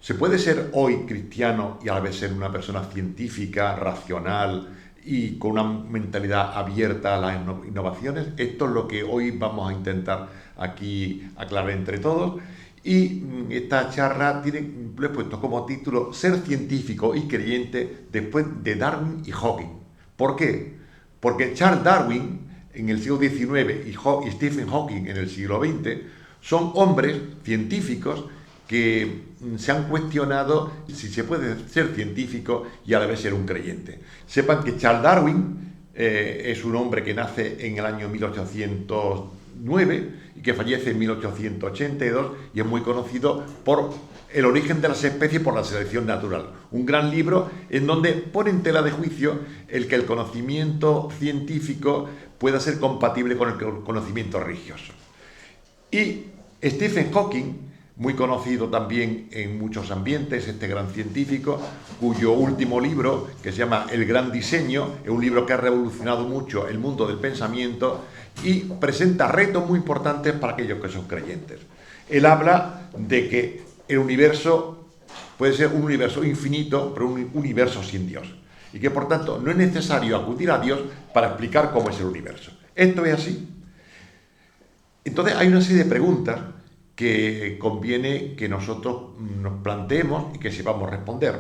¿Se puede ser hoy cristiano y a la vez ser una persona científica, racional y con una mentalidad abierta a las innovaciones? Esto es lo que hoy vamos a intentar aquí aclarar entre todos. Y esta charla lo he puesto como título Ser científico y creyente después de Darwin y Hawking. ¿Por qué? Porque Charles Darwin en el siglo XIX y Stephen Hawking en el siglo XX son hombres científicos que se han cuestionado si se puede ser científico y a la vez ser un creyente. Sepan que Charles Darwin es un hombre que nace en el año 1809 y que fallece en 1882 y es muy conocido por El origen de las especies por la selección natural. Un gran libro en donde pone en tela de juicio el que el conocimiento científico pueda ser compatible con el conocimiento religioso. Y Stephen Hawking, muy conocido también en muchos ambientes, este gran científico, cuyo último libro, que se llama El Gran Diseño, es un libro que ha revolucionado mucho el mundo del pensamiento y presenta retos muy importantes para aquellos que son creyentes. Él habla de que el universo puede ser un universo infinito, pero un universo sin Dios. Y que por tanto no es necesario acudir a Dios para explicar cómo es el universo. ¿Esto es así? Entonces hay una serie de preguntas que conviene que nosotros nos planteemos y que sepamos responder.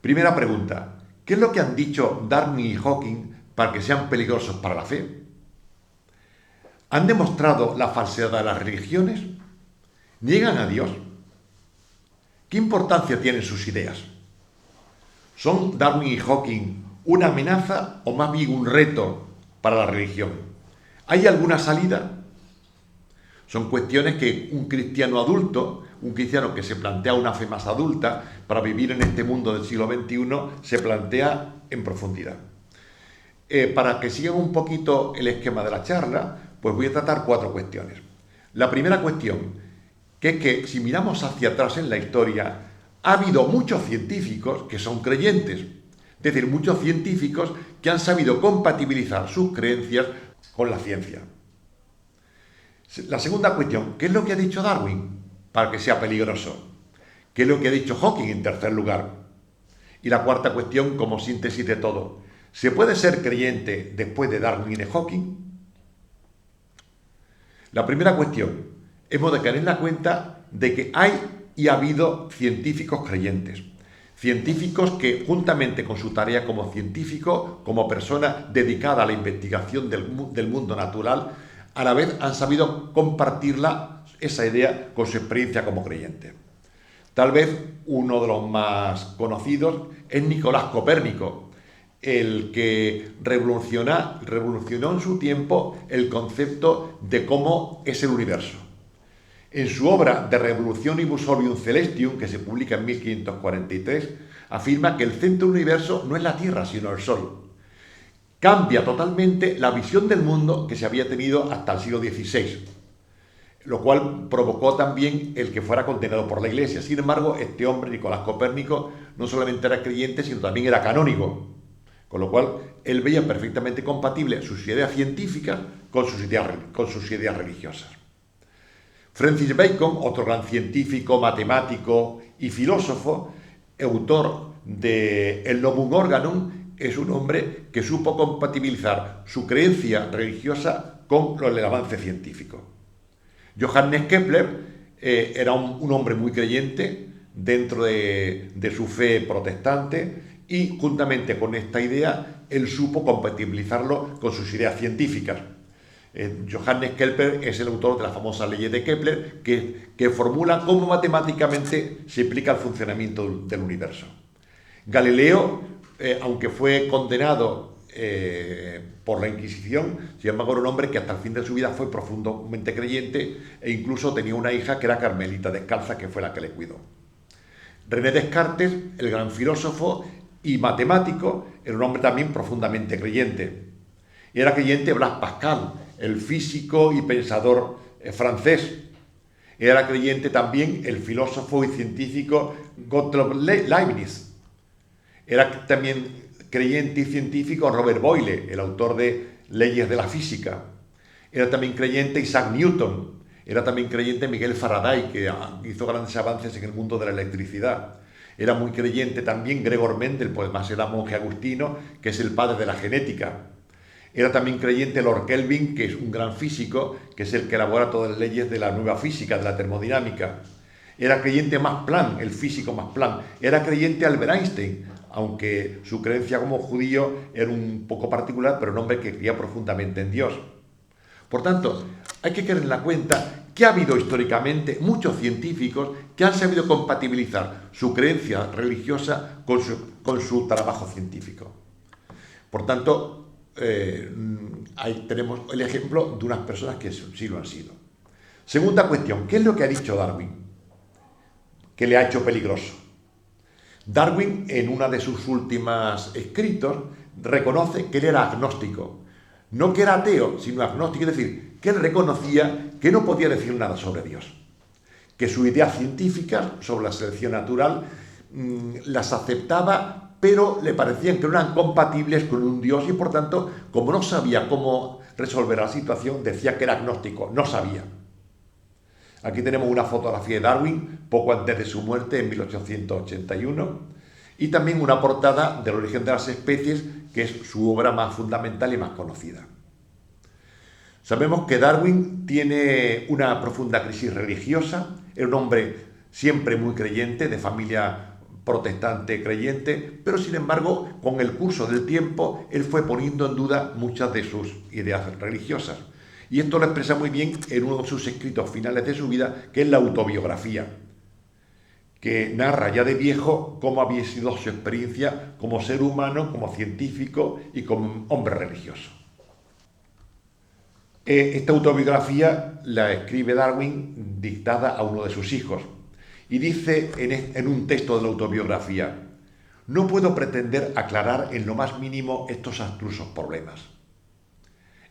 Primera pregunta, ¿qué es lo que han dicho Darwin y Hawking para que sean peligrosos para la fe? ¿Han demostrado la falsedad de las religiones? ¿Niegan a Dios? ¿Qué importancia tienen sus ideas? ¿Son Darwin y Hawking una amenaza o más bien un reto para la religión? ¿Hay alguna salida? Son cuestiones que un cristiano adulto, un cristiano que se plantea una fe más adulta para vivir en este mundo del siglo XXI, se plantea en profundidad. Para que sigan un poquito el esquema de la charla, pues voy a tratar 4 cuestiones. La primera cuestión, que es que si miramos hacia atrás en la historia, ha habido muchos científicos que son creyentes, es decir, muchos científicos que han sabido compatibilizar sus creencias con la ciencia. La segunda cuestión, ¿qué es lo que ha dicho Darwin para que sea peligroso? ¿Qué es lo que ha dicho Hawking en tercer lugar? Y la cuarta cuestión, como síntesis de todo, ¿se puede ser creyente después de Darwin y de Hawking? La primera cuestión, hemos de caer en la cuenta de que hay y ha habido científicos creyentes. Científicos que, juntamente con su tarea como científico, como persona dedicada a la investigación del mundo natural, a la vez han sabido compartirla, esa idea, con su experiencia como creyente. Tal vez uno de los más conocidos es Nicolás Copérnico, el que revolucionó en su tiempo el concepto de cómo es el universo. En su obra De Revolutionibus Orbium Celestium, que se publica en 1543, afirma que el centro del universo no es la Tierra, sino el Sol. Cambia totalmente la visión del mundo que se había tenido hasta el siglo XVI, lo cual provocó también el que fuera condenado por la Iglesia. Sin embargo, este hombre, Nicolás Copérnico, no solamente era creyente, sino también era canónigo, con lo cual él veía perfectamente compatible sus ideas científicas con sus ideas religiosas. Francis Bacon, otro gran científico, matemático y filósofo, autor de El Novum Organum, es un hombre que supo compatibilizar su creencia religiosa con el avance científico. Johannes Kepler era un hombre muy creyente dentro de su fe protestante y juntamente con esta idea él supo compatibilizarlo con sus ideas científicas. Johannes Kepler es el autor de las famosas leyes de Kepler que formulan cómo matemáticamente se explica el funcionamiento del universo. Galileo, aunque fue condenado por la Inquisición, sin embargo era un hombre que hasta el fin de su vida fue profundamente creyente e incluso tenía una hija que era carmelita descalza, que fue la que le cuidó. René Descartes, el gran filósofo y matemático, era un hombre también profundamente creyente. Y era creyente Blaise Pascal, el físico y pensador francés. Era creyente también el filósofo y científico Gottlob Leibniz. Era también creyente y científico Robert Boyle, el autor de Leyes de la Física. Era también creyente Isaac Newton. Era también creyente Miguel Faraday, que hizo grandes avances en el mundo de la electricidad. Era muy creyente también Gregor Mendel, pues más era monje agustino, que es el padre de la genética. Era también creyente Lord Kelvin, que es un gran físico, que es el que elabora todas las leyes de la nueva física, de la termodinámica. Era creyente Max Planck, el físico Max Planck. Era creyente Albert Einstein, aunque su creencia como judío era un poco particular, pero un hombre que creía profundamente en Dios. Por tanto, hay que tener en la cuenta que ha habido históricamente muchos científicos que han sabido compatibilizar su creencia religiosa con su trabajo científico. Por tanto, ahí tenemos el ejemplo de unas personas que sí lo han sido. Segunda cuestión, ¿qué es lo que ha dicho Darwin? Que le ha hecho peligroso. Darwin, en una de sus últimos escritos, reconoce que él era agnóstico. No que era ateo, sino agnóstico, es decir, que él reconocía que no podía decir nada sobre Dios. Que sus ideas científicas sobre la selección natural las aceptaba, pero le parecían que no eran compatibles con un Dios y por tanto, como no sabía cómo resolver la situación, decía que era agnóstico, no sabía. Aquí tenemos una fotografía de Darwin poco antes de su muerte en 1881 y también una portada del origen de las especies, que es su obra más fundamental y más conocida. Sabemos que Darwin tiene una profunda crisis religiosa, era un hombre siempre muy creyente, de familia protestante creyente, pero sin embargo, con el curso del tiempo, él fue poniendo en duda muchas de sus ideas religiosas. Y esto lo expresa muy bien en uno de sus escritos finales de su vida, que es la autobiografía, que narra ya de viejo cómo había sido su experiencia como ser humano, como científico y como hombre religioso. Esta autobiografía la escribe Darwin dictada a uno de sus hijos y dice en un texto de la autobiografía: no puedo pretender aclarar en lo más mínimo estos abstrusos problemas.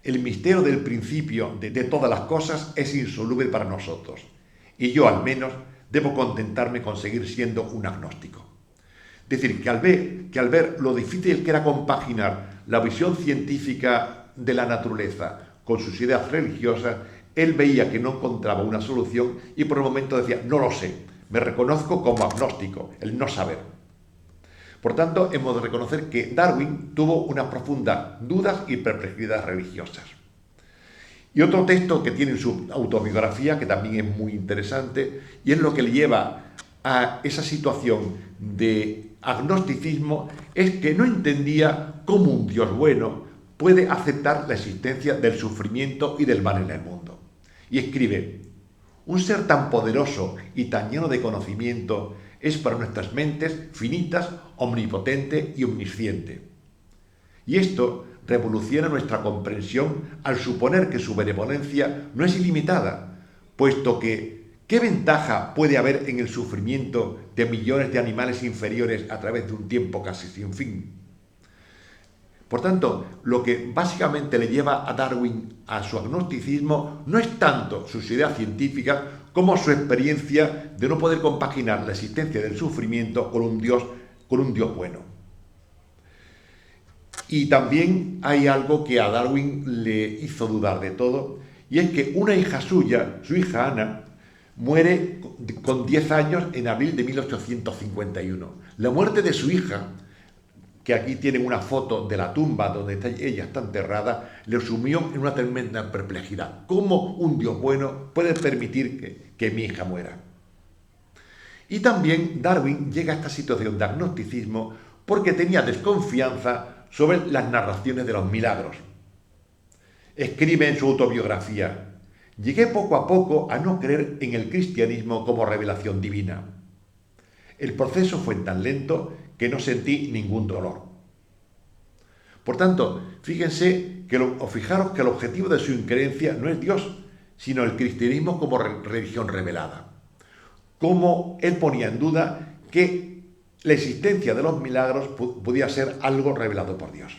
El misterio del principio de todas las cosas es insoluble para nosotros, y yo al menos debo contentarme con seguir siendo un agnóstico. Es decir, que al ver lo difícil que era compaginar la visión científica de la naturaleza con sus ideas religiosas, él veía que no encontraba una solución y por el momento decía: no lo sé, me reconozco como agnóstico, el no saber. Por tanto, hemos de reconocer que Darwin tuvo unas profundas dudas y perplejidades religiosas. Y otro texto que tiene en su autobiografía, que también es muy interesante, y es lo que le lleva a esa situación de agnosticismo, es que no entendía cómo un Dios bueno puede aceptar la existencia del sufrimiento y del mal en el mundo. Y escribe: un ser tan poderoso y tan lleno de conocimiento es para nuestras mentes finitas, omnipotente y omnisciente. Y esto revoluciona nuestra comprensión al suponer que su benevolencia no es ilimitada, puesto que ¿qué ventaja puede haber en el sufrimiento de millones de animales inferiores a través de un tiempo casi sin fin? Por tanto, lo que básicamente le lleva a Darwin a su agnosticismo no es tanto sus ideas científicas como su experiencia de no poder compaginar la existencia del sufrimiento con un Dios bueno. Y también hay algo que a Darwin le hizo dudar de todo, y es que una hija suya, su hija Ana, muere con 10 años en abril de 1851. La muerte de su hija, que aquí tienen una foto de la tumba donde ella está enterrada, le sumió en una tremenda perplejidad. ¿Cómo un Dios bueno puede permitir que mi hija muera? Y también Darwin llega a esta situación de agnosticismo porque tenía desconfianza sobre las narraciones de los milagros. Escribe en su autobiografía: llegué poco a poco a no creer en el cristianismo como revelación divina. El proceso fue tan lento que no sentí ningún dolor. Por tanto, fíjense fijaros que el objetivo de su increencia no es Dios, sino el cristianismo como religión revelada. Cómo él ponía en duda que la existencia de los milagros podía ser algo revelado por Dios.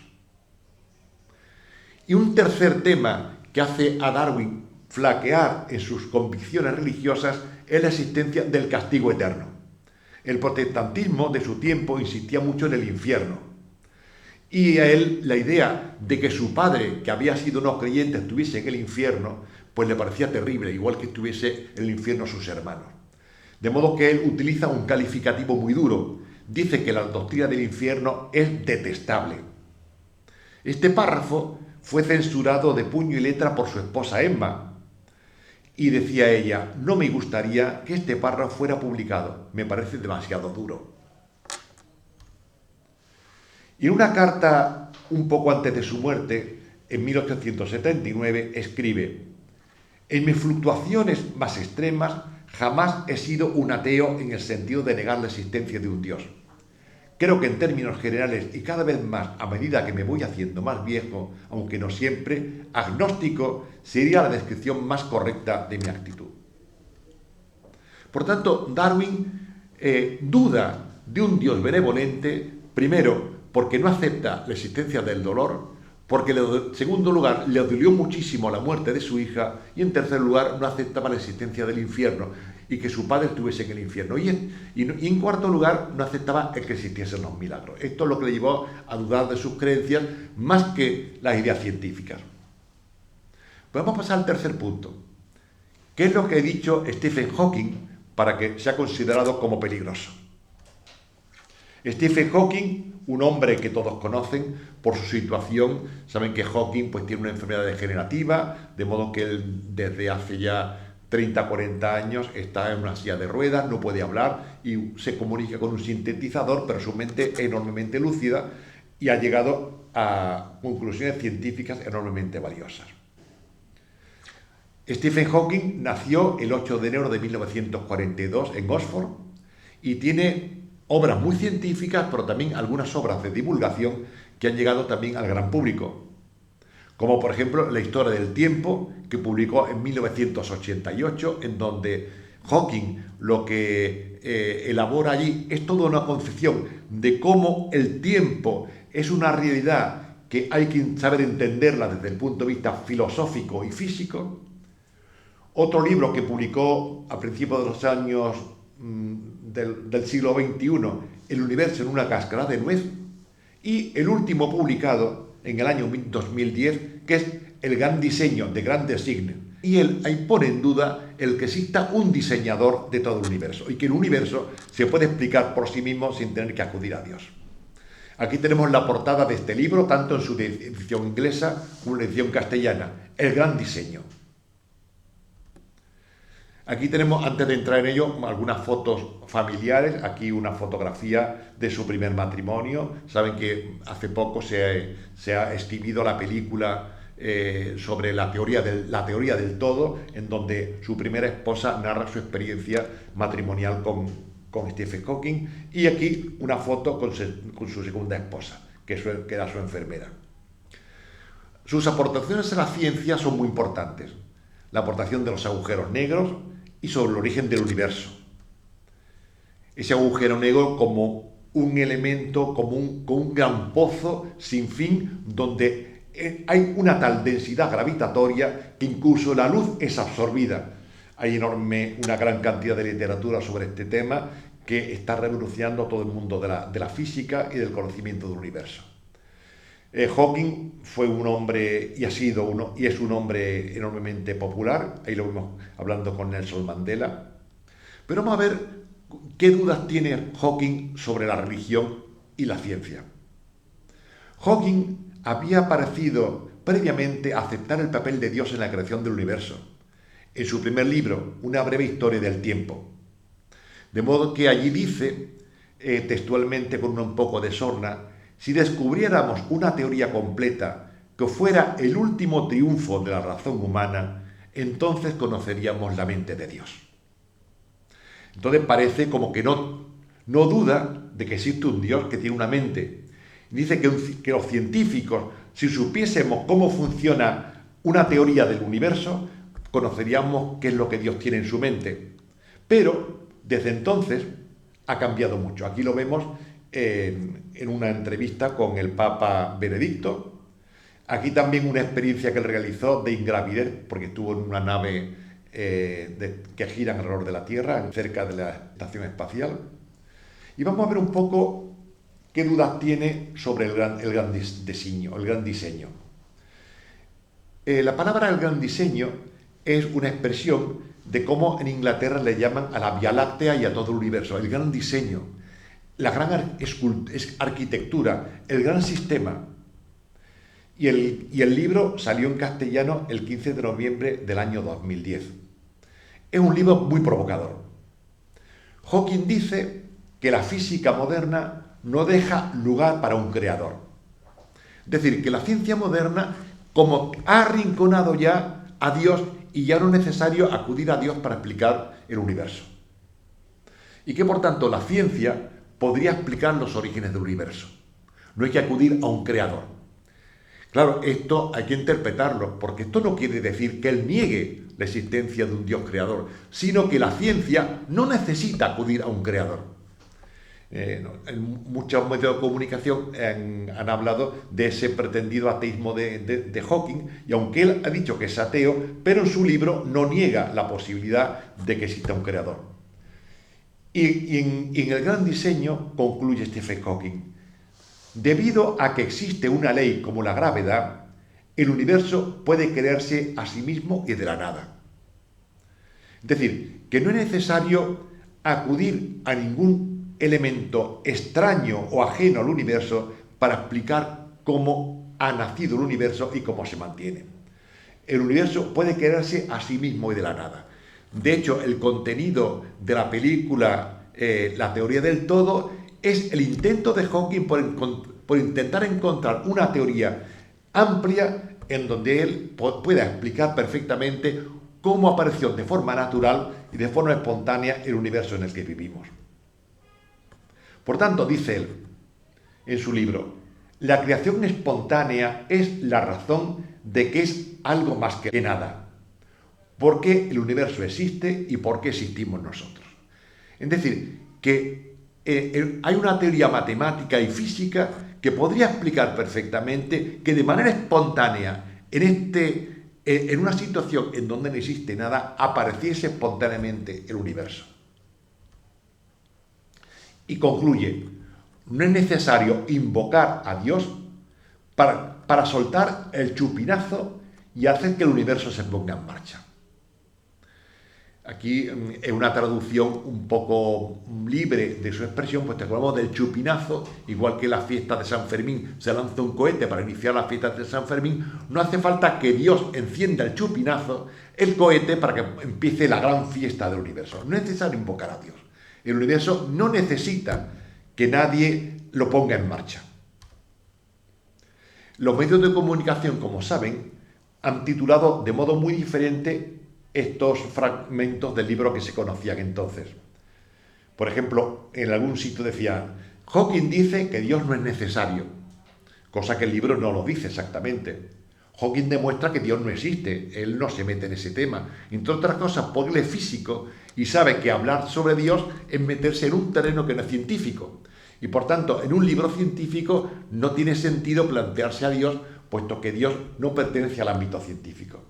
Y un tercer tema que hace a Darwin flaquear en sus convicciones religiosas es la existencia del castigo eterno. El protestantismo de su tiempo insistía mucho en el infierno. Y a él la idea de que su padre, que había sido no creyente, estuviese en el infierno, pues le parecía terrible, igual que estuviese en el infierno sus hermanos. De modo que él utiliza un calificativo muy duro. Dice que la doctrina del infierno es detestable. Este párrafo fue censurado de puño y letra por su esposa Emma. Y decía ella: no me gustaría que este párrafo fuera publicado, me parece demasiado duro. Y en una carta un poco antes de su muerte, en 1879, escribe: en mis fluctuaciones más extremas jamás he sido un ateo en el sentido de negar la existencia de un Dios. Creo que en términos generales y cada vez más a medida que me voy haciendo más viejo, aunque no siempre, agnóstico sería la descripción más correcta de mi actitud. Por tanto, Darwin duda de un Dios benevolente, primero porque no acepta la existencia del dolor, porque en segundo lugar le dolió muchísimo la muerte de su hija, y en tercer lugar no aceptaba la existencia del infierno y que su padre estuviese en el infierno, y en cuarto lugar no aceptaba el que existiesen los milagros. Esto es lo que le llevó a dudar de sus creencias más que las ideas científicas. Pues vamos a pasar al tercer punto. ¿Qué es lo que ha dicho Stephen Hawking para que sea considerado como peligroso? Stephen Hawking, un hombre que todos conocen por su situación, saben que Hawking pues tiene una enfermedad degenerativa, de modo que él desde hace ya 30, 40 años está en una silla de ruedas, no puede hablar y se comunica con un sintetizador, pero su mente es enormemente lúcida y ha llegado a conclusiones científicas enormemente valiosas. Stephen Hawking nació el 8 de enero de 1942 en Oxford y tiene obras muy científicas, pero también algunas obras de divulgación que han llegado también al gran público, como por ejemplo La historia del tiempo, que publicó en 1988, en donde Hawking lo que elabora allí es toda una concepción de cómo el tiempo es una realidad que hay que saber entenderla desde el punto de vista filosófico y físico. Otro libro que publicó a principios de los años del siglo XXI, El universo en una cáscara de nuez, y el último publicado en el año 2010, que es El gran diseño de Grand Design. Y él ahí pone en duda el que exista un diseñador de todo el universo y que el universo se puede explicar por sí mismo sin tener que acudir a Dios. Aquí tenemos la portada de este libro, tanto en su edición inglesa como en la edición castellana, El gran diseño. Aquí tenemos, antes de entrar en ello, algunas fotos familiares. Aquí una fotografía de su primer matrimonio. Saben que hace poco se ha exhibido la película sobre la teoría del todo, en donde su primera esposa narra su experiencia matrimonial con Stephen Hawking. Y aquí una foto con su segunda esposa, que era su enfermera. Sus aportaciones a la ciencia son muy importantes. La aportación de los agujeros negros y sobre el origen del universo. Ese agujero negro como un elemento, como un gran pozo sin fin, donde hay una tal densidad gravitatoria que incluso la luz es absorbida. Hay una gran cantidad de literatura sobre este tema que está revolucionando todo el mundo de la física y del conocimiento del universo. Hawking fue un hombre y es un hombre enormemente popular. Ahí lo vemos hablando con Nelson Mandela. Pero vamos a ver qué dudas tiene Hawking sobre la religión y la ciencia. Hawking había parecido previamente aceptar el papel de Dios en la creación del universo, en su primer libro, Una breve historia del tiempo. De modo que allí dice, textualmente con un poco de sorna: si descubriéramos una teoría completa que fuera el último triunfo de la razón humana, entonces conoceríamos la mente de Dios. Entonces parece como que no duda de que existe un Dios que tiene una mente. Dice que los científicos, si supiésemos cómo funciona una teoría del universo, conoceríamos qué es lo que Dios tiene en su mente. Pero desde entonces ha cambiado mucho. Aquí lo vemos en una entrevista con el Papa Benedicto. Aquí también una experiencia que él realizó de ingravidez, porque estuvo en una nave que gira alrededor de la Tierra, cerca de la estación espacial. Y vamos a ver un poco qué dudas tiene sobre el gran diseño. La palabra el gran diseño es una expresión de cómo en Inglaterra le llaman a la Vía Láctea y a todo el universo, el gran diseño, la gran arquitectura, el gran sistema. Y el libro salió en castellano el 15 de noviembre del año 2010. Es un libro muy provocador. Hawking dice que la física moderna no deja lugar para un creador. Es decir, que la ciencia moderna como ha arrinconado ya a Dios y ya no es necesario acudir a Dios para explicar el universo. Y que por tanto la ciencia podría explicar los orígenes del universo. No hay que acudir a un creador. Claro, esto hay que interpretarlo, porque esto no quiere decir que él niegue la existencia de un Dios creador, sino que la ciencia no necesita acudir a un creador. En muchos medios de comunicación han hablado de ese pretendido ateísmo de Hawking, y aunque él ha dicho que es ateo, pero en su libro no niega la posibilidad de que exista un creador. Y en el gran diseño concluye Stephen Hawking: debido a que existe una ley como la gravedad, el universo puede crearse a sí mismo y de la nada. Es decir, que no es necesario acudir a ningún elemento extraño o ajeno al universo para explicar cómo ha nacido el universo y cómo se mantiene. El universo puede crearse a sí mismo y de la nada. De hecho, el contenido de la película La teoría del todo es el intento de Hawking por intentar encontrar una teoría amplia en donde él pueda explicar perfectamente cómo apareció de forma natural y de forma espontánea el universo en el que vivimos. Por tanto, dice él en su libro, la creación espontánea es la razón de que es algo más que nada. ¿Por qué el universo existe y por qué existimos nosotros? Es decir, que hay una teoría matemática y física que podría explicar perfectamente que de manera espontánea, en una situación en donde no existe nada, apareciese espontáneamente el universo. Y concluye, no es necesario invocar a Dios para soltar el chupinazo y hacer que el universo se ponga en marcha. Aquí es una traducción un poco libre de su expresión, pues te acordamos del chupinazo, igual que la fiesta de San Fermín se lanza un cohete para iniciar la fiesta de San Fermín, no hace falta que Dios encienda el chupinazo, el cohete, para que empiece la gran fiesta del universo. No es necesario invocar a Dios. El universo no necesita que nadie lo ponga en marcha. Los medios de comunicación, como saben, han titulado de modo muy diferente estos fragmentos del libro que se conocían entonces. Por ejemplo, en algún sitio decía, Hawking dice que Dios no es necesario, cosa que el libro no lo dice exactamente. Hawking demuestra que Dios no existe, él no se mete en ese tema, entre otras cosas porque él es físico y sabe que hablar sobre Dios es meterse en un terreno que no es científico. Y por tanto, en un libro científico no tiene sentido plantearse a Dios, puesto que Dios no pertenece al ámbito científico.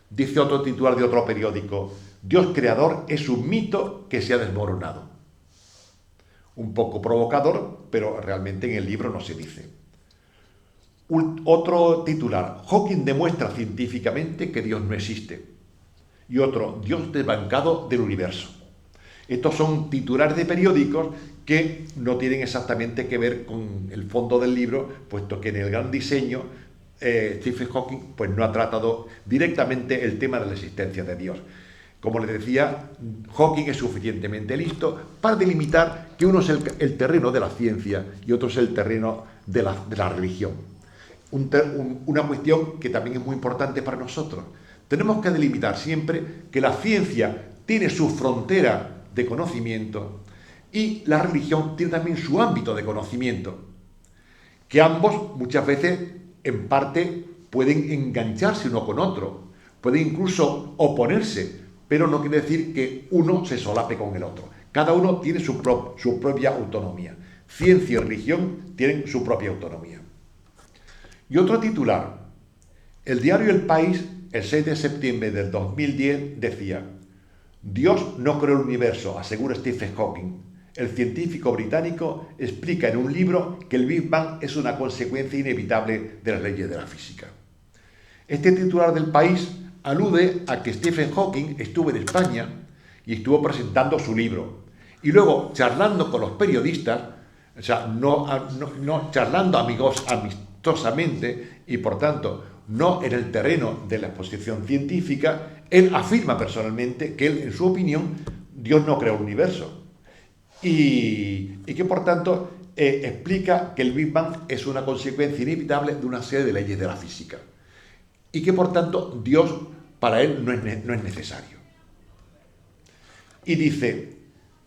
Dice otro titular de otro periódico, Dios creador es un mito que se ha desmoronado. Un poco provocador, pero realmente en el libro no se dice. Otro titular, Hawking demuestra científicamente que Dios no existe. Y otro, Dios desbancado del universo. Estos son titulares de periódicos que no tienen exactamente que ver con el fondo del libro, puesto que en el gran diseño Stephen Hawking pues, no ha tratado directamente el tema de la existencia de Dios. Como les decía, Hawking es suficientemente listo para delimitar que uno es el terreno de la ciencia y otro es el terreno de la religión. Una cuestión que también es muy importante para nosotros. Tenemos que delimitar siempre que la ciencia tiene su frontera de conocimiento y la religión tiene también su ámbito de conocimiento, que ambos muchas veces en parte pueden engancharse uno con otro, pueden incluso oponerse, pero no quiere decir que uno se solape con el otro. Cada uno tiene su propia autonomía. Ciencia y religión tienen su propia autonomía. Y otro titular, el diario El País, el 6 de septiembre del 2010, decía, Dios no creó el universo, asegura Stephen Hawking. El científico británico explica en un libro que el Big Bang es una consecuencia inevitable de las leyes de la física. Este titular del País alude a que Stephen Hawking estuvo en España y estuvo presentando su libro. Y luego, charlando con los periodistas, o sea, no charlando amistosamente y, por tanto, no en el terreno de la exposición científica, él afirma personalmente que él, en su opinión, Dios no creó el universo. Y que, por tanto, explica que el Big Bang es una consecuencia inevitable de una serie de leyes de la física. Y que, por tanto, Dios para él no es necesario. Y dice,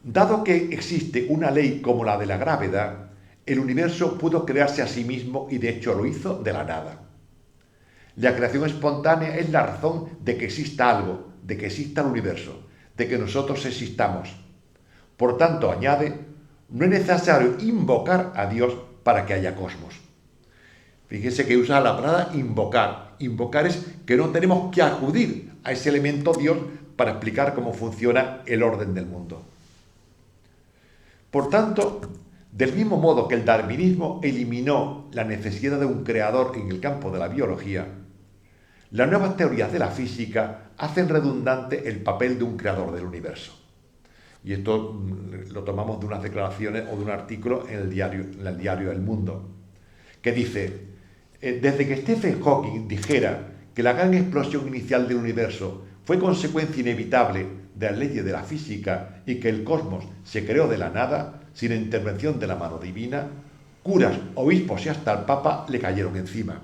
dado que existe una ley como la de la gravedad, el universo pudo crearse a sí mismo y de hecho lo hizo de la nada. La creación espontánea es la razón de que exista algo, de que exista el universo, de que nosotros existamos. Por tanto, añade, no es necesario invocar a Dios para que haya cosmos. Fíjese que usa la palabra invocar. Invocar es que no tenemos que acudir a ese elemento Dios para explicar cómo funciona el orden del mundo. Por tanto, del mismo modo que el darwinismo eliminó la necesidad de un creador en el campo de la biología, las nuevas teorías de la física hacen redundante el papel de un creador del universo. Y esto lo tomamos de unas declaraciones o de un artículo en el diario El Mundo, que dice, desde que Stephen Hawking dijera que la gran explosión inicial del universo fue consecuencia inevitable de las leyes de la física y que el cosmos se creó de la nada, sin intervención de la mano divina, curas, obispos y hasta el Papa le cayeron encima.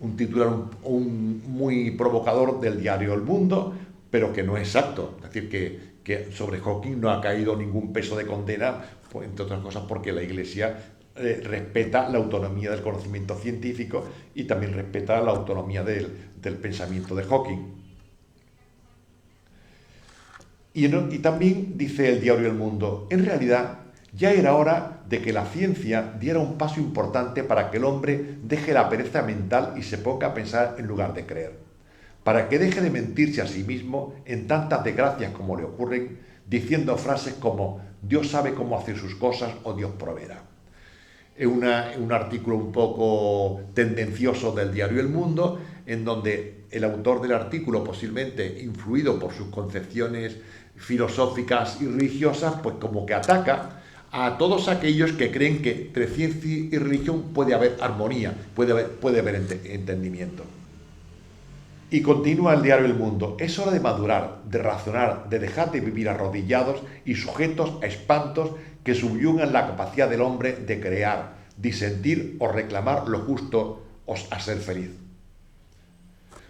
Un titular muy provocador del diario El Mundo, pero que no es exacto. Es decir, que sobre Hawking no ha caído ningún peso de condena, pues, entre otras cosas porque la Iglesia respeta la autonomía del conocimiento científico y también respeta la autonomía del pensamiento de Hawking. Y también dice el diario El Mundo, en realidad ya era hora de que la ciencia diera un paso importante para que el hombre deje la pereza mental y se ponga a pensar en lugar de creer, para que deje de mentirse a sí mismo en tantas desgracias como le ocurren, diciendo frases como Dios sabe cómo hacer sus cosas o Dios proveerá. Es un artículo un poco tendencioso del diario El Mundo, en donde el autor del artículo, posiblemente influido por sus concepciones filosóficas y religiosas, pues como que ataca a todos aquellos que creen que entre ciencia y religión puede haber armonía, puede haber entendimiento. Y continúa el diario El Mundo, es hora de madurar, de razonar, de dejar de vivir arrodillados y sujetos a espantos que subyugan la capacidad del hombre de crear, disentir o reclamar lo justo o a ser feliz.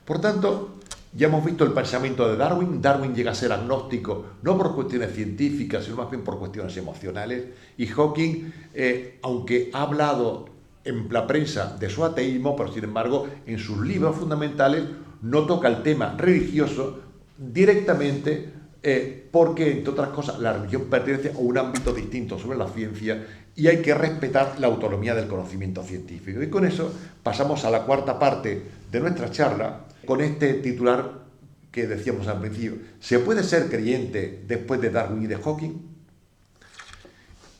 Por tanto, ya hemos visto el pensamiento de Darwin. Darwin llega a ser agnóstico no por cuestiones científicas, sino más bien por cuestiones emocionales. Y Hawking, aunque ha hablado en la prensa de su ateísmo, pero sin embargo en sus libros fundamentales no toca el tema religioso directamente, porque, entre otras cosas, la religión pertenece a un ámbito distinto sobre la ciencia y hay que respetar la autonomía del conocimiento científico. Y con eso pasamos a la cuarta parte de nuestra charla, con este titular que decíamos al principio. ¿Se puede ser creyente después de Darwin y de Hawking?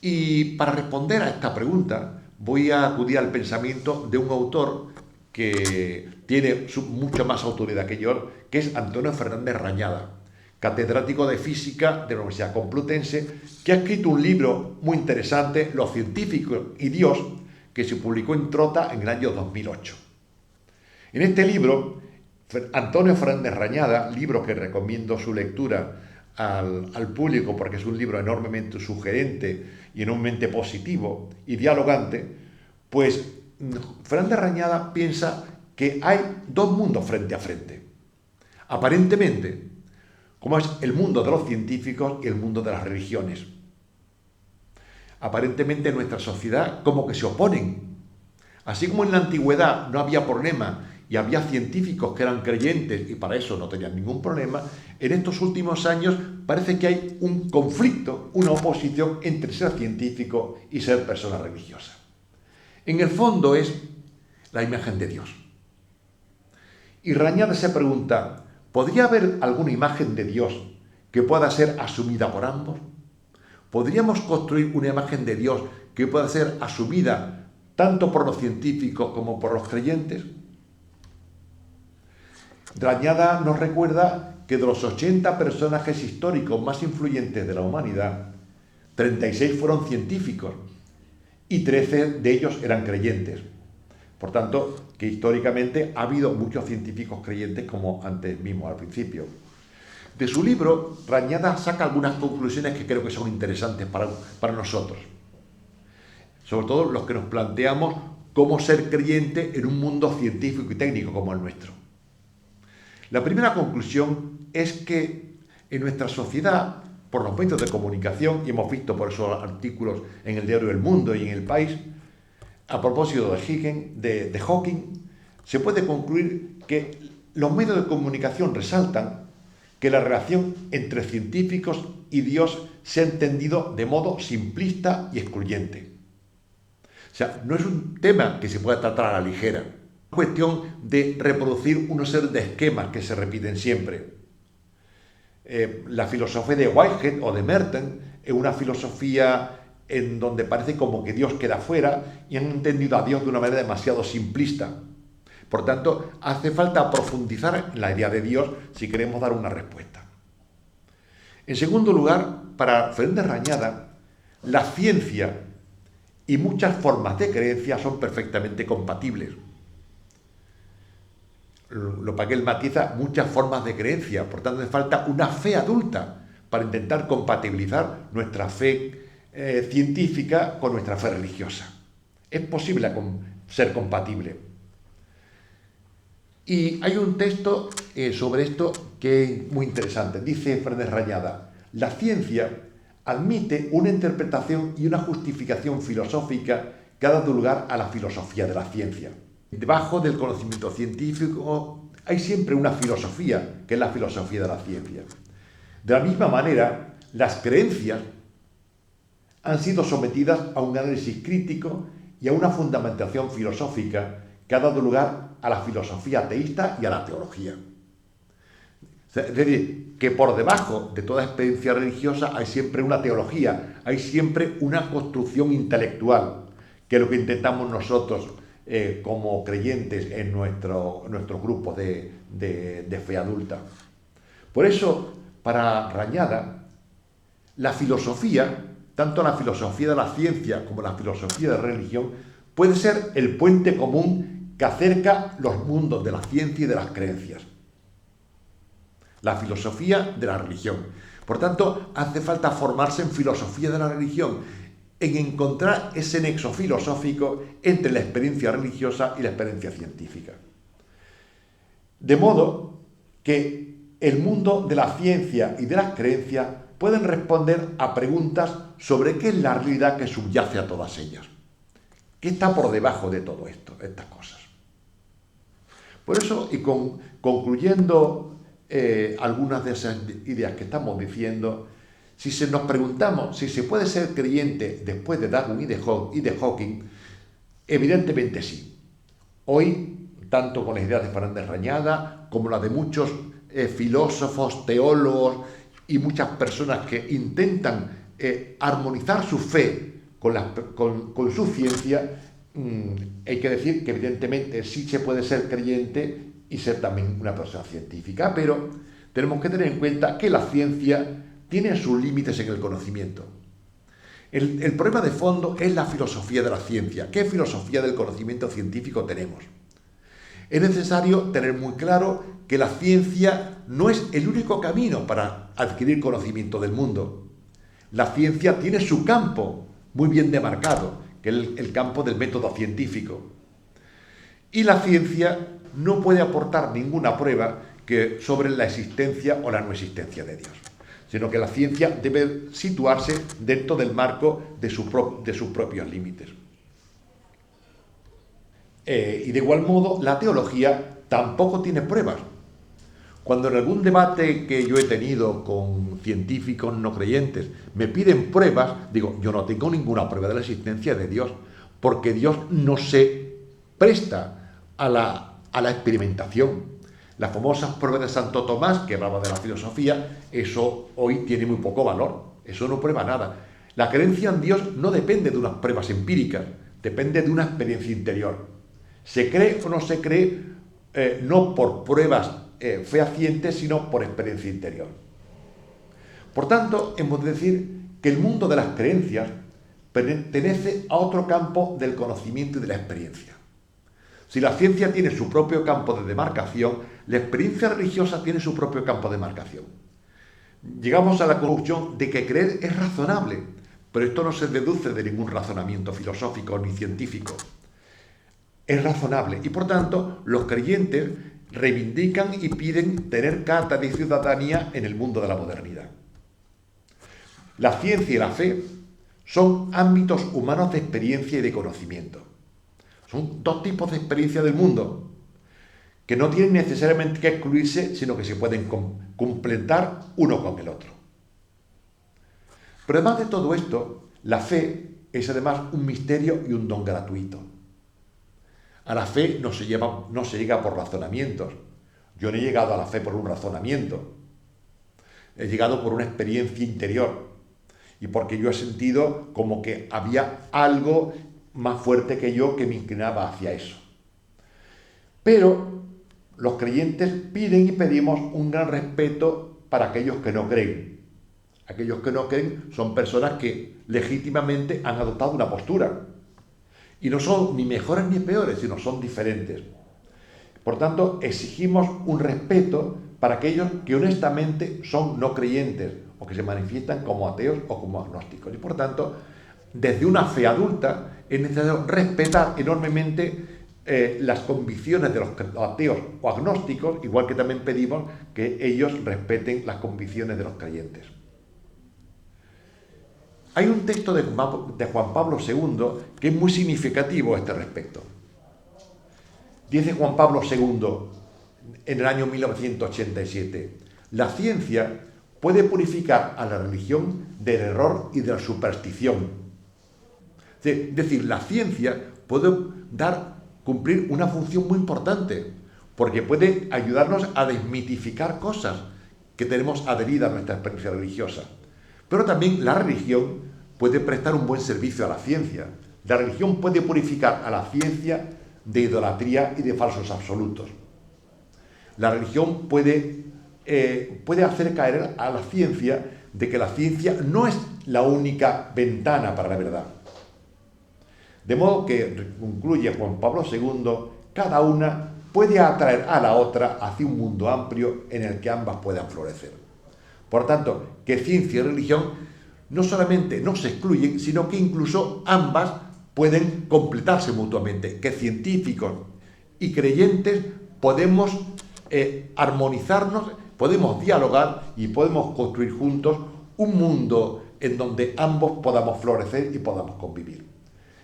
Y para responder a esta pregunta voy a acudir al pensamiento de un autor que tiene mucha más autoridad que yo, que es Antonio Fernández Rañada, catedrático de Física de la Universidad Complutense, que ha escrito un libro muy interesante, Los científicos y Dios, que se publicó en Trota en el año 2008. En este libro, Antonio Fernández Rañada, libro que recomiendo su lectura al público porque es un libro enormemente sugerente y enormemente positivo y dialogante, pues Fernández Rañada piensa que hay dos mundos frente a frente. Aparentemente, como es el mundo de los científicos y el mundo de las religiones. Aparentemente en nuestra sociedad como que se oponen. Así como en la antigüedad no había problema y había científicos que eran creyentes y para eso no tenían ningún problema, en estos últimos años parece que hay un conflicto, una oposición entre ser científico y ser persona religiosa. En el fondo es la imagen de Dios. Y Rañada se pregunta, ¿podría haber alguna imagen de Dios que pueda ser asumida por ambos? ¿Podríamos construir una imagen de Dios que pueda ser asumida tanto por los científicos como por los creyentes? Rañada nos recuerda que de los 80 personajes históricos más influyentes de la humanidad, 36 fueron científicos y 13 de ellos eran creyentes. Por tanto, que históricamente ha habido muchos científicos creyentes, como antes mismo al principio. De su libro, Rañada saca algunas conclusiones que creo que son interesantes para nosotros. Sobre todo los que nos planteamos cómo ser creyente en un mundo científico y técnico como el nuestro. La primera conclusión es que en nuestra sociedad, por los medios de comunicación, y hemos visto por eso artículos en el diario El Mundo y en El País, a propósito de Hawking, se puede concluir que los medios de comunicación resaltan que la relación entre científicos y Dios se ha entendido de modo simplista y excluyente. O sea, no es un tema que se pueda tratar a la ligera. Es una cuestión de reproducir una serie de esquemas que se repiten siempre. La filosofía de Whitehead o de Merton es una filosofía en donde parece como que Dios queda fuera y han entendido a Dios de una manera demasiado simplista. Por tanto, hace falta profundizar en la idea de Dios si queremos dar una respuesta. En segundo lugar, para Fernández Rañada, la ciencia y muchas formas de creencia son perfectamente compatibles. Lo que él matiza, muchas formas de creencia, por tanto hace falta una fe adulta para intentar compatibilizar nuestra fe científica con nuestra fe religiosa. Es posible ser compatible. Y hay un texto sobre esto que es muy interesante. Dice Fernández Rañada: la ciencia admite una interpretación y una justificación filosófica que ha dado lugar a la filosofía de la ciencia. Debajo del conocimiento científico hay siempre una filosofía, que es la filosofía de la ciencia. De la misma manera, las creencias han sido sometidas a un análisis crítico y a una fundamentación filosófica que ha dado lugar a la filosofía ateísta y a la teología. Es decir, que por debajo de toda experiencia religiosa hay siempre una teología, hay siempre una construcción intelectual, que es lo que intentamos nosotros como creyentes en nuestros grupos de fe adulta. Por eso, para Rañada, la filosofía, tanto la filosofía de la ciencia como la filosofía de la religión, puede ser el puente común que acerca los mundos de la ciencia y de las creencias. La filosofía de la religión. Por tanto, hace falta formarse en filosofía de la religión, en encontrar ese nexo filosófico entre la experiencia religiosa y la experiencia científica. De modo que el mundo de la ciencia y de las creencias pueden responder a preguntas sobre qué es la realidad que subyace a todas ellas. ¿Qué está por debajo de todo esto, estas cosas? Por eso, y concluyendo algunas de esas ideas que estamos diciendo, si nos preguntamos si se puede ser creyente después de Darwin y de Hawking, evidentemente sí. Hoy, tanto con las ideas de Fernández Rañada como las de muchos filósofos, teólogos y muchas personas que intentan armonizar su fe con su ciencia, hay que decir que evidentemente sí se puede ser creyente y ser también una persona científica, pero tenemos que tener en cuenta que la ciencia tiene sus límites en el conocimiento. El problema de fondo es la filosofía de la ciencia. ¿Qué filosofía del conocimiento científico tenemos? Es necesario tener muy claro que la ciencia no es el único camino para adquirir conocimiento del mundo. La ciencia tiene su campo muy bien demarcado, que es el campo del método científico. Y la ciencia no puede aportar ninguna prueba sobre la existencia o la no existencia de Dios, sino que la ciencia debe situarse dentro del marco de sus propios límites. Y de igual modo, la teología tampoco tiene pruebas. Cuando en algún debate que yo he tenido con científicos no creyentes me piden pruebas, digo, yo no tengo ninguna prueba de la existencia de Dios, porque Dios no se presta a la experimentación. Las famosas pruebas de Santo Tomás, que hablaba de la filosofía, eso hoy tiene muy poco valor, eso no prueba nada. La creencia en Dios no depende de unas pruebas empíricas, depende de una experiencia interior. Se cree o no se cree no por pruebas fehaciente, sino por experiencia interior. Por tanto, hemos de decir que el mundo de las creencias pertenece a otro campo del conocimiento y de la experiencia. Si la ciencia tiene su propio campo de demarcación, la experiencia religiosa tiene su propio campo de demarcación. Llegamos a la conclusión de que creer es razonable, pero esto no se deduce de ningún razonamiento filosófico ni científico. Es razonable y, por tanto, los creyentes reivindican y piden tener carta de ciudadanía en el mundo de la modernidad. La ciencia y la fe son ámbitos humanos de experiencia y de conocimiento. Son dos tipos de experiencia del mundo que no tienen necesariamente que excluirse, sino que se pueden completar uno con el otro. Pero además de todo esto, la fe es además un misterio y un don gratuito. A la fe no se llega por razonamientos. Yo no he llegado a la fe por un razonamiento. He llegado por una experiencia interior y porque yo he sentido como que había algo más fuerte que yo que me inclinaba hacia eso. Pero los creyentes piden y pedimos un gran respeto para aquellos que no creen. Aquellos que no creen son personas que legítimamente han adoptado una postura. Y no son ni mejores ni peores, sino son diferentes. Por tanto, exigimos un respeto para aquellos que honestamente son no creyentes o que se manifiestan como ateos o como agnósticos. Y por tanto, desde una fe adulta es necesario respetar enormemente las convicciones de los ateos o agnósticos, igual que también pedimos que ellos respeten las convicciones de los creyentes. Hay un texto de Juan Pablo II que es muy significativo a este respecto. Dice Juan Pablo II en el año 1987, la ciencia puede purificar a la religión del error y de la superstición. Es decir, la ciencia puede cumplir una función muy importante, porque puede ayudarnos a desmitificar cosas que tenemos adheridas a nuestra experiencia religiosa. Pero también la religión puede prestar un buen servicio a la ciencia. La religión puede purificar a la ciencia de idolatría y de falsos absolutos. La religión puede hacer caer a la ciencia de que la ciencia no es la única ventana para la verdad. De modo que, concluye Juan Pablo II, cada una puede atraer a la otra hacia un mundo amplio en el que ambas puedan florecer. Por tanto, que ciencia y religión no solamente no se excluyen, sino que incluso ambas pueden completarse mutuamente, que científicos y creyentes podemos armonizarnos, podemos dialogar y podemos construir juntos un mundo en donde ambos podamos florecer y podamos convivir.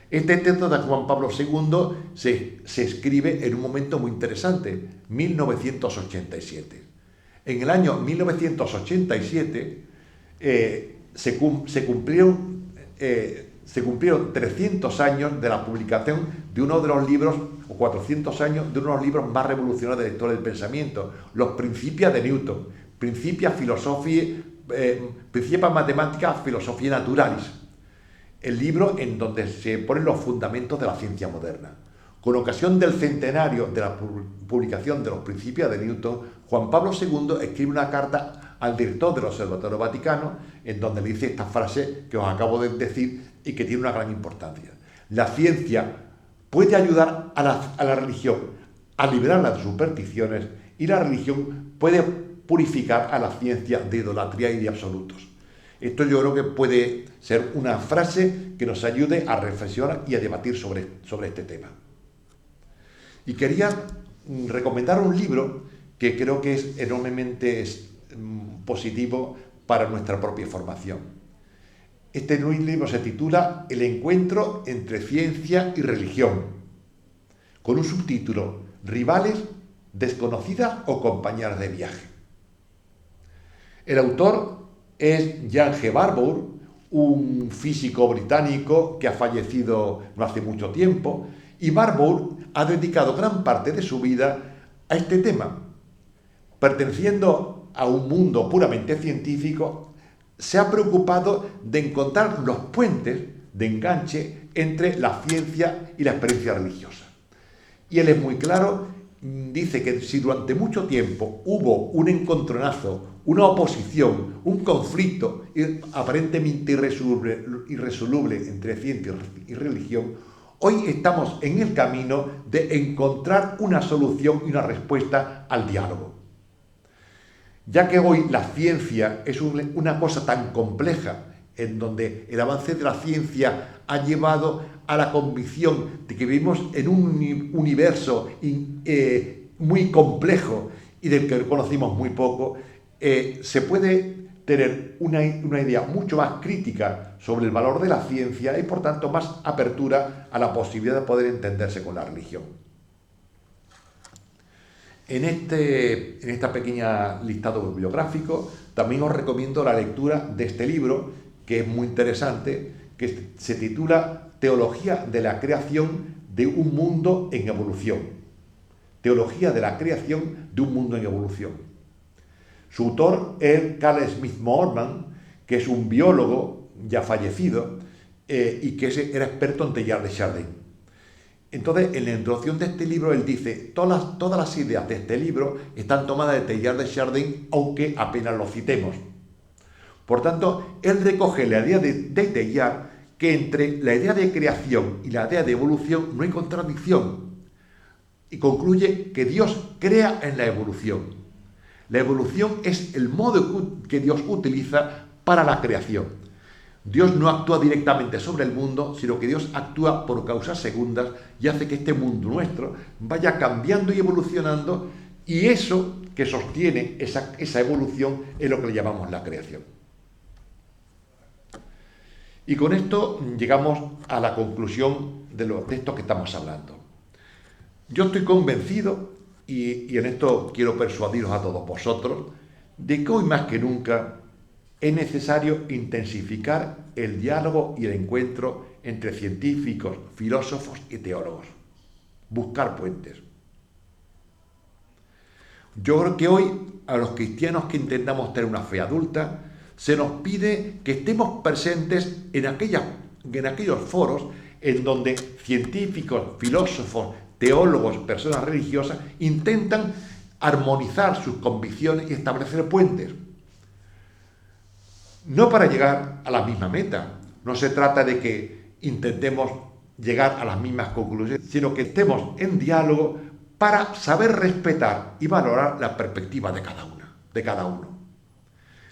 Este texto de Juan Pablo II se escribe en un momento muy interesante, 1987. En el año 1987 se cumplieron 300 años de la publicación de uno de los libros, o 400 años de uno de los libros más revolucionarios de la historia del pensamiento, los Principia de Newton, Principia Mathematica Philosophiae Naturalis, el libro en donde se ponen los fundamentos de la ciencia moderna. Con ocasión del centenario de la publicación de los Principios de Newton, Juan Pablo II escribe una carta al director del Observatorio Vaticano en donde le dice esta frase que os acabo de decir y que tiene una gran importancia. La ciencia puede ayudar a la religión a liberarla de supersticiones y la religión puede purificar a la ciencia de idolatría y de absolutos. Esto yo creo que puede ser una frase que nos ayude a reflexionar y a debatir sobre este tema. Y quería recomendar un libro que creo que es enormemente positivo para nuestra propia formación. Este libro se titula El encuentro entre ciencia y religión, con un subtítulo, Rivales, desconocidas o compañeras de viaje. El autor es Jan G. Barbour, un físico británico que ha fallecido no hace mucho tiempo, y Barbour ha dedicado gran parte de su vida a este tema. Perteneciendo a un mundo puramente científico, se ha preocupado de encontrar los puentes de enganche entre la ciencia y la experiencia religiosa. Y él es muy claro dice que si durante mucho tiempo hubo un encontronazo, una oposición, un conflicto aparentemente irresoluble entre ciencia y religión, hoy estamos en el camino de encontrar una solución y una respuesta al diálogo. Ya que hoy la ciencia es una cosa tan compleja, en donde el avance de la ciencia ha llevado a la convicción de que vivimos en un universo muy complejo y del que conocimos muy poco, se puede tener una idea mucho más crítica sobre el valor de la ciencia y, por tanto, más apertura a la posibilidad de poder entenderse con la religión. En esta pequeña listado bibliográfico también os recomiendo la lectura de este libro, que es muy interesante, que se titula Teología de la creación de un mundo en evolución. Teología de la creación de un mundo en evolución. Su autor es Carl Smith Moorman, que es un biólogo ya fallecido y que era experto en Teilhard de Chardin. Entonces, en la introducción de este libro, él dice, todas las ideas de este libro están tomadas de Teilhard de Chardin, aunque apenas lo citemos. Por tanto, él recoge la idea de Teilhard, que entre la idea de creación y la idea de evolución no hay contradicción, y concluye que Dios crea en la evolución. La evolución es el modo que Dios utiliza para la creación. Dios no actúa directamente sobre el mundo, sino que Dios actúa por causas segundas y hace que este mundo nuestro vaya cambiando y evolucionando, y eso que sostiene esa evolución es lo que le llamamos la creación. Y con esto llegamos a la conclusión de esto que estamos hablando. Yo estoy convencido, y en esto quiero persuadiros a todos vosotros, de que hoy más que nunca es necesario intensificar el diálogo y el encuentro entre científicos, filósofos y teólogos. Buscar puentes. Yo creo que hoy, a los cristianos que intentamos tener una fe adulta, se nos pide que estemos presentes en aquellos foros en donde científicos, filósofos, teólogos, personas religiosas intentan armonizar sus convicciones y establecer puentes. No para llegar a la misma meta, no se trata de que intentemos llegar a las mismas conclusiones, sino que estemos en diálogo para saber respetar y valorar la perspectiva de cada uno.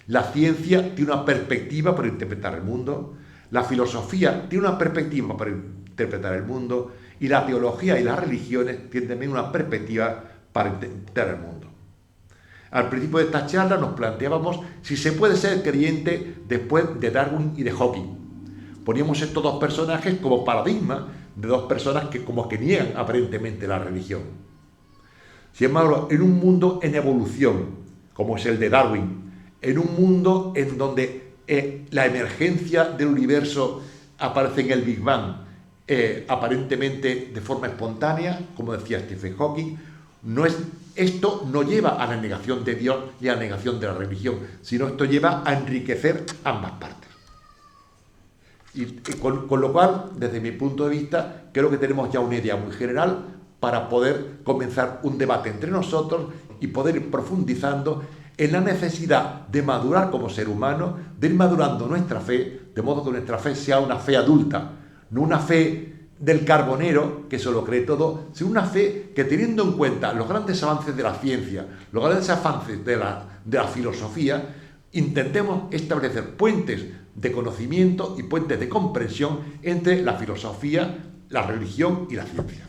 La ciencia tiene una perspectiva para interpretar el mundo, la filosofía tiene una perspectiva para interpretar el mundo, y la teología y las religiones tienen también una perspectiva para interpretar el mundo. Al principio de esta charla nos planteábamos si se puede ser creyente después de Darwin y de Hawking. Poníamos estos dos personajes como paradigma de dos personas que como que niegan aparentemente la religión. Sin embargo, en un mundo en evolución, como es el de Darwin, en un mundo en donde la emergencia del universo aparece en el Big Bang, aparentemente de forma espontánea, como decía Stephen Hawking, esto no lleva a la negación de Dios y a la negación de la religión, sino esto lleva a enriquecer ambas partes. Y con lo cual, desde mi punto de vista, creo que tenemos ya una idea muy general para poder comenzar un debate entre nosotros y poder ir profundizando en la necesidad de madurar como ser humano, de ir madurando nuestra fe, de modo que nuestra fe sea una fe adulta, no una fe del carbonero que se lo cree todo, sino una fe que, teniendo en cuenta los grandes avances de la ciencia, los grandes avances de la filosofía, intentemos establecer puentes de conocimiento y puentes de comprensión entre la filosofía, la religión y la ciencia.